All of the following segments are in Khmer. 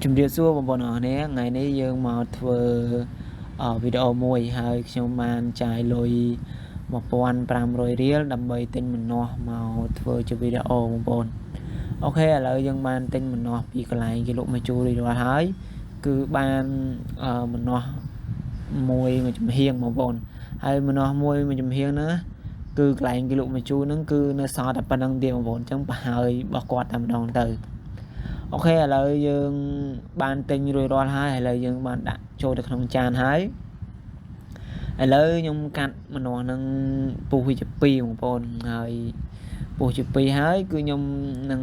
ជំរាបសួរបងប្អូនអរគ្នាថ្ងៃនេះយើងមកធ្វើវីដេអូមួយហើយខ្ញុំបានចាយលុយ 1500 រៀលដើម្បីទិញម្នាស់មកធ្វើជាវីដេអូបងប្អូនអូខេឥឡូវយើងបានទិញម្នាស់ពីកន្លែងគេលក់មកជូររួចរាល់ហើយគឺបានម្នាស់មួយចំហៀងបងប្អូនហើយម្នាស់មួយចំហៀងហ្នឹងគឺកន្លែងគេលក់មកជូរហ្នឹងគឺនៅសល់តែប៉ុណ្្នឹងទៀតបងប្អូនអញ្ចឹងប្រហើយរបស់គាត់តែម្ដងទៅអូខេឥឡូវយើងបានទិញរួចរាល់ហើយឥឡូវយើងបានដាក់ចូលទៅក្នុងចានហើយឥឡូវខ្ញុំកាត់ម្នាស់នឹងពុះវាជា2បងប្អូនហើយពុះជា2ហើយគឺខ្ញុំនឹង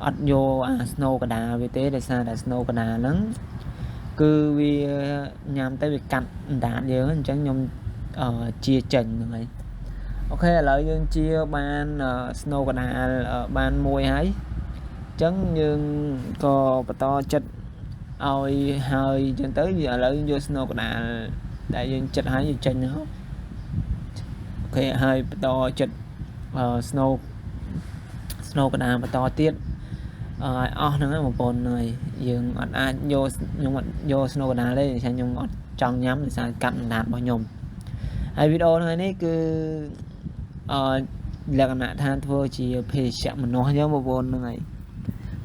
អត់យកអា snow កដាលវាទេដោយសារតែ snow កដាលហ្នឹងគឺវាញ៉ាំទៅវាកាត់អណ្ដាតយើងអញ្ចឹងខ្ញុំជាចេញហ្នឹងហើយអូខេឥឡូវយើងជាបាន snow កដាលបានមួយហើយចឹងយើងក៏បន្តចិត្តឲ្យហើយចឹងទៅឥឡូវយក snow កដាលដែលយើងចិត្តហើយយើងចេញហ្នឹងអូខេហើយបន្តចិត្តsnow កដាលបន្តទៀតឲ្យអស់ហ្នឹងបងប្អូនហើយយើងអត់អាចយកខ្ញុំអត់យក snow កដាលទេខ្ញុំអត់ចង់ញ៉ាំដោយសារកាត់អណ្ដាតរបស់ខ្ញុំហើយវីដេអូថ្ងៃនេះគឺលក្ខណៈថាធ្វើជាភេសជ្ជៈម្នាស់អញ្ចឹងបងប្អូនហ្នឹងហើយ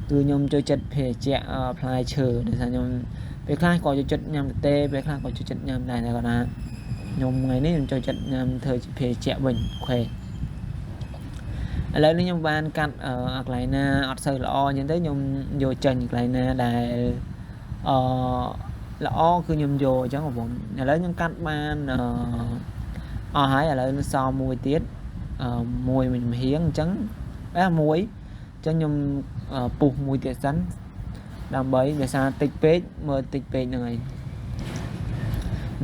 គឺខ្ញុំចូលចិត្តភេសជ្ជៈផ្លែឈើដោយសារខ្ញុំពេលខ្លះក៏ចូលចិត្តញ៉ាំទេពេលខ្លះក៏ចូលចិត្តញ៉ាំដែរតែគាត់ថាខ្ញុំថ្ងៃនេះខ្ញុំចូលចិត្តញ៉ាំធ្វើជាភេសជ្ជៈវិញអូខេឥឡូវនេះខ្ញុំបានកាត់កន្លែងណាអត់សូវល្អអញ្ចឹងទៅខ្ញុំយកចេញកន្លែងណាដែលល្អគឺខ្ញុំយកអញ្ចឹងបងប្អូនឥឡូវខ្ញុំកាត់បានអស់ហើយឥឡូវនឹងសល់មួយទៀតមួយចំហៀងអញ្ចឹងមួយអញ្ចឹងខ្ញុំពុះមួយទៀតសិនដើម្បីដោយសារតិចពេកមើលតិចពេកហ្នឹងហើយ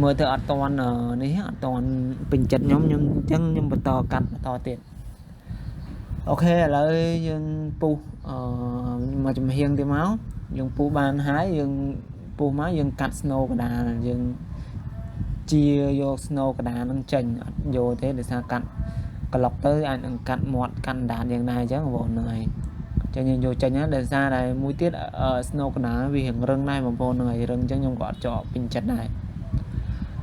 មើលទៅអត់តន់នេះអត់តន់ពេញចិត្តខ្ញុំអញ្ចឹងខ្ញុំបន្តកាត់បន្តទៀតអូខេឥឡូវយើងពុះមកចំហៀងទៀតមកយើងពុះបានហើយយើងពុះមកយើងកាត់ snow កដាលយើងជាយក snow កដាលហ្នឹងចេញអត់យកទេដោយសារកាត់ក្លុកទៅអាចនឹងកាត់មាត់កាន់ដានយ៉ាងណាអញ្ចឹងបងប្អូនហ្នឹងហើយចឹងយើងយកចេញណាដោយសារតែមួយទៀត snow កដាលវារឹងដែរបងប្អូនហ្នឹងហើយរឹងអញ្ចឹងខ្ញុំក៏អត់ជាប់ពេញចិត្តដែរ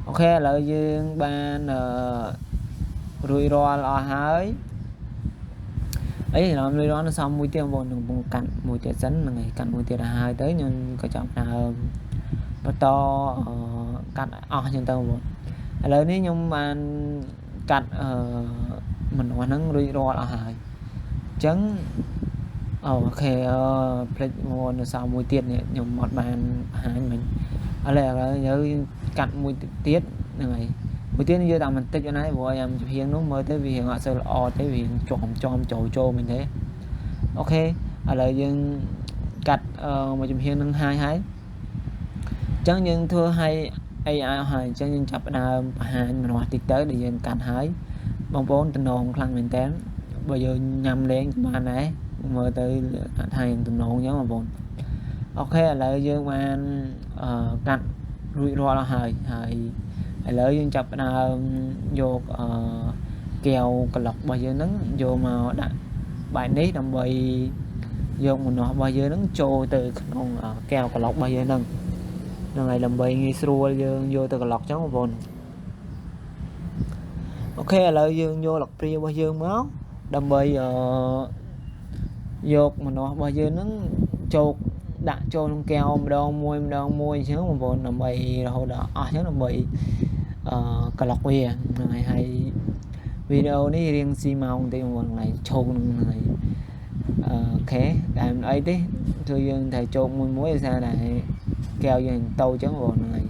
អូខេឥឡូវយើងបានរួចរាល់អស់ហើយអីឡើយរួចរាល់នៅសំមួយទៀតបងប្អូនកំពុងកាត់មួយទៀតសិនហ្នឹងហើយកាត់មួយទៀតហើយទៅខ្ញុំក៏ចាប់ដើមបន្តកាត់អស់អញ្ចឹងទៅបងប្អូនឥឡូវនេះខ្ញុំបានកាត់ម្នាស់ហ្នឹងរួចរាល់អស់ហើយអញ្ចឹងអូខេផ្លេចមកនៅសល់មួយទៀតនេះខ្ញុំអត់បានបង្ហាញមិញឥឡូវយើងកាត់មួយទៀតហ្នឹងហើយមួយទៀតយកតែបន្តិចណាព្រោះខ្ញុំចំហៀងនោះមើលទៅវាអត់សូវល្អទេវាចំចូលមិញទេអូខេឥឡូវយើងកាត់មួយចំហៀងនឹងហើយអញ្ចឹងយើងធ្វើឲ្យអីឲ្យហើយអញ្ចឹងយើងចាប់ផ្ដើមបង្ហាញម្នាស់តិចទៅដែលយើងកាត់ហើយបងប្អូនតំណងខ្លាំងមែនតើបើយើងញ៉ាំលេងបានដែរមើលទៅថាយើងតំណងអញ្ចឹងបងប្អូនអូខេឥឡូវយើងបានកាត់រួចរាល់ហើយឥឡូវយើងចាប់ផ្ដើមយកកែវក្លុករបស់យើងហ្នឹងយកមកដាក់បែបនេះដើម្បីយកម្នាស់របស់យើងហ្នឹងចូលទៅក្នុងកែវក្លុករបស់យើងហ្នឹងហើយដើម្បីងាយស្រួលយើងយកទៅក្លុកចឹងបងប្អូនអូខេឥឡូវយើងយកលកព្រារបស់យើងមកដើម្បីយកម្នាស់របស់យើងហ្នឹងដាក់ចូលក្នុងកែវម្ដងមួយអញ្ចឹងបងប្អូនដើម្បីរហូតដល់អស់អញ្ចឹងដើម្បីក្លុកវាហ្នឹងហើយវីដេអូនេះរៀងស៊ីម៉ោងទេបងប្អូនឡើងឈោកហ្នឹងហើយអូខេតែមិនអីទេគឺយើងត្រូវជោគមួយដោយសារតែកែវយើងតូចអញ្ចឹងបងប្អូនហ្នឹងហើយ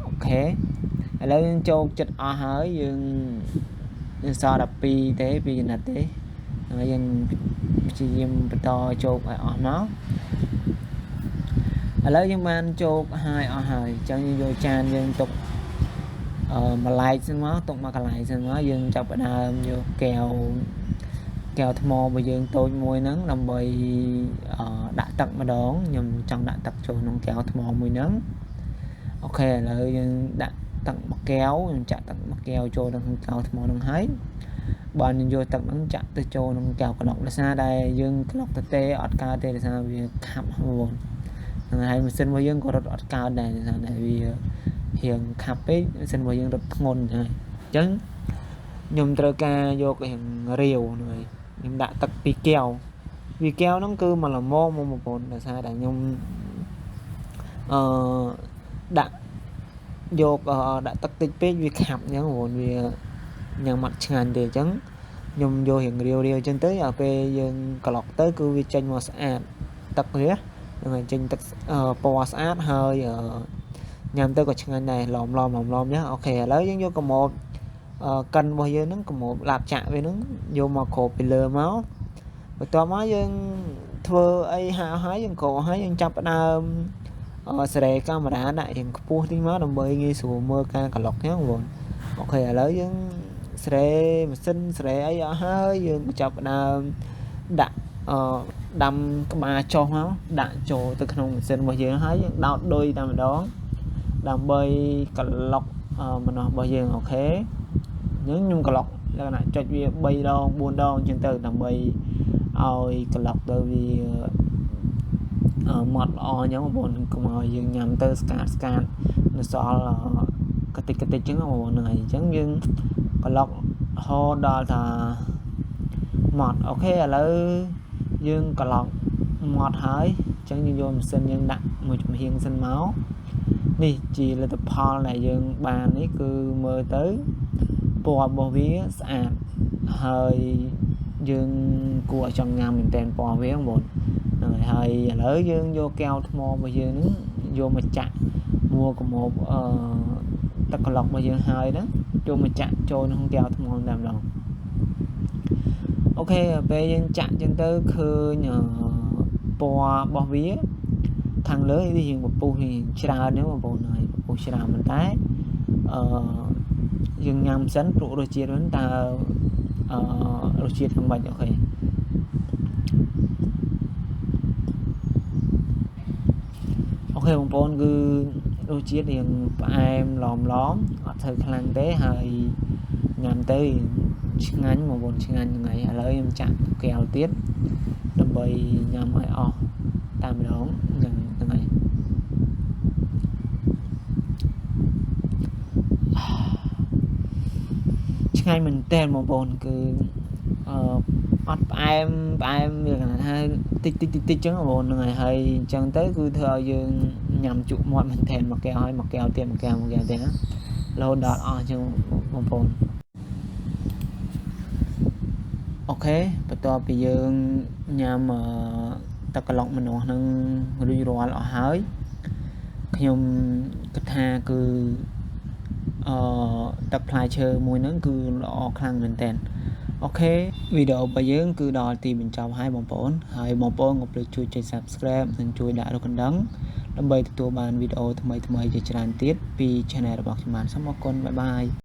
អូខេឥឡូវយើងជោគចិត្តអស់ហើយយើងសល់12ទេ2ចំណិតទេហើយយើងព្យាយាមបន្តជោគឲ្យអស់មកឥឡូវយើងបានជោគហើយអស់ហើយអញ្ចឹងយើងយកចានយើងទុកមួយឡែកសិនមកទុកមកកន្លែងសិនមកយើងចាប់ផ្ដើមយកកែវថ្មរបស់យើងតូចមួយហ្នឹងដើម្បីដាក់ទឹកម្ដងខ្ញុំចង់ដាក់ទឹកចូលក្នុងកែវថ្មមួយហ្នឹងអូខេឥឡូវយើងដាក់ទឹកមួយកែវខ្ញុំចាក់ទឹកមួយកែវចូលក្នុងកែវថ្មហ្នឹងហើយបានយើងយកទឹកហ្នឹងចាក់ទៅចូលក្នុងកែវក្លុកដោយសារតែយើងក្លុកទៅទេអត់កើតទេដោយសារវាខាប់បងប្អូន ហើយម៉ាស៊ីនរបស់យើងក៏រត់អត់កើតដែរតែវារៀងខាប់ពេកម៉ាស៊ីនរបស់យើងរត់ធ្ងន់អញ្ចឹងខ្ញុំត្រូវការយករៀងរាវហ្នឹងហើយខ្ញុំដាក់ទឹក2កែវ2កែវហ្នឹងគឺមកល្មមមកបងប្អូនដោយសារតែខ្ញុំដាក់យកដាក់ទឹកតិចពេកវាខាប់អញ្ចឹងបងប្អូនវាញ៉ាំអត់ឆ្ងាញ់ទេអញ្ចឹងខ្ញុំយករៀងរាវអញ្ចឹងទៅដល់ពេលយើងក្លុកទៅគឺវាចេញមកស្អាតទឹកវាហ្នឹងហើយចេញទឹកពណ៌ស្អាតហើយញ៉ាំទៅក៏ឆ្ងាញ់ដែរឡំចឹងអូខេឥឡូវយើងយកកម៉ូតកិនរបស់យើងហ្នឹងកម៉ូតឡាប់ចាក់វាហ្នឹងយកមកគ្របពីលើមកបន្ទាប់មកយើងធ្វើអីហាហើយយើងគ្របហើយយើងចាប់ផ្ដើមសេរីកាមេរ៉ាដាក់រៀងខ្ពស់តិចមកដើម្បីងាយស្រួលមើលការក្លុកហ្នឹងបងអូខេឥឡូវយើងសេរីម៉ាស៊ីនសេរីអីអស់ហើយយើងចាប់ផ្ដើមដាក់ដាំក្បាលចុះមកដាក់ចូលទៅក្នុងម៉ាស៊ីនរបស់យើងហើយយើងដោតដុយតែម្ដងដើម្បីក្លុកម្នាស់របស់យើងអូខេអញ្ចឹងខ្ញុំក្លុកលក្ខណៈចុចវា3ដង4ដងអញ្ចឹងទៅដើម្បីឲ្យក្លុកទៅវាម៉ត់ល្អអញ្ចឹងបងប្អូនកុំឲ្យយើងញ៉ាំទៅស្កាតនៅសល់កតិចអញ្ចឹងបងប្អូនហ្នឹងហើយអញ្ចឹងយើងក្លុករហូតដល់ថាម៉ត់អូខេឥឡូវយើងក្លុកម៉ត់ហើយអញ្ចឹងយើងយកម៉ាស៊ីនយើងដាក់មួយចំហៀងសិនមកនេះជាលទ្ធផលដែលយើងបាននេះគឺមើលទៅពណ៌របស់វាស្អាតហើយយើងគួរឲ្យចង់ញ៉ាំមែនតើពណ៌វាបងប្អូនហ្នឹងហើយឥឡូវយើងយកកែវថ្មរបស់យើងហ្នឹងយកមកចាក់មួកម៉ូបទឹកក្លុករបស់យើងហើយហ្នឹងយកមកចាក់ចូលក្នុងកែវថ្មតែម្ដងអូខេពេលយើងចាក់ចឹងទៅឃើញពណ៌របស់វាខាងលើវារៀងពពុះច្រើនហ្នឹងបងប្អូនហើយពពុះច្រើនប៉ុន្តែយើងញ៉ាំសិនព្រោះរសជាតិហ្នឹងតើរសជាតិយ៉ាងម៉េចអូខេបងប្អូនគឺរសជាតិរៀងផ្អែមឡំអត់ទៅខ្លាំងទេហើយញ៉ាំទៅឆ្ងាញ់បងប្អូនឆ្ងាញ់ហ្នឹងហើយឥឡូវខ្ញុំចាក់កែវទៀតដើម្បីញ៉ាំឲ្យអស់តែម្ដងហ្នឹងហើយឆ្ងាញ់មែនតើបងប្អូនគឺអត់ផ្អែមវាថាតិចចឹងបងប្អូនហ្នឹងហើយអញ្ចឹងទៅគឺធ្វើឲ្យយើងញ៉ាំជក់មាត់មែនតើមួយកែវហើយមួយកែវទៀតណារហូតដល់អស់អញ្ចឹងបងប្អូនអូខេបន្ទាប់ពីយើងញ៉ាំទឹកក្លុកម្នាស់ហ្នឹងរួចរាល់អស់ហើយខ្ញុំគិតថាគឺទឹកផ្លែឈើមួយហ្នឹងគឺល្អខ្លាំងមែនតើអូខេវីដេអូរបស់យើងគឺដល់ទីបញ្ចប់ហើយបងប្អូនហើយបងប្អូនកុំភ្លេចជួយចុច Subscribe និងជួយដាក់រូបកណ្ដឹងដើម្បីទទួលបានវីដេអូថ្មីជាច្រើនទៀតពី Channel របស់ខ្ញុំបានសូមអរគុណបាយបាយ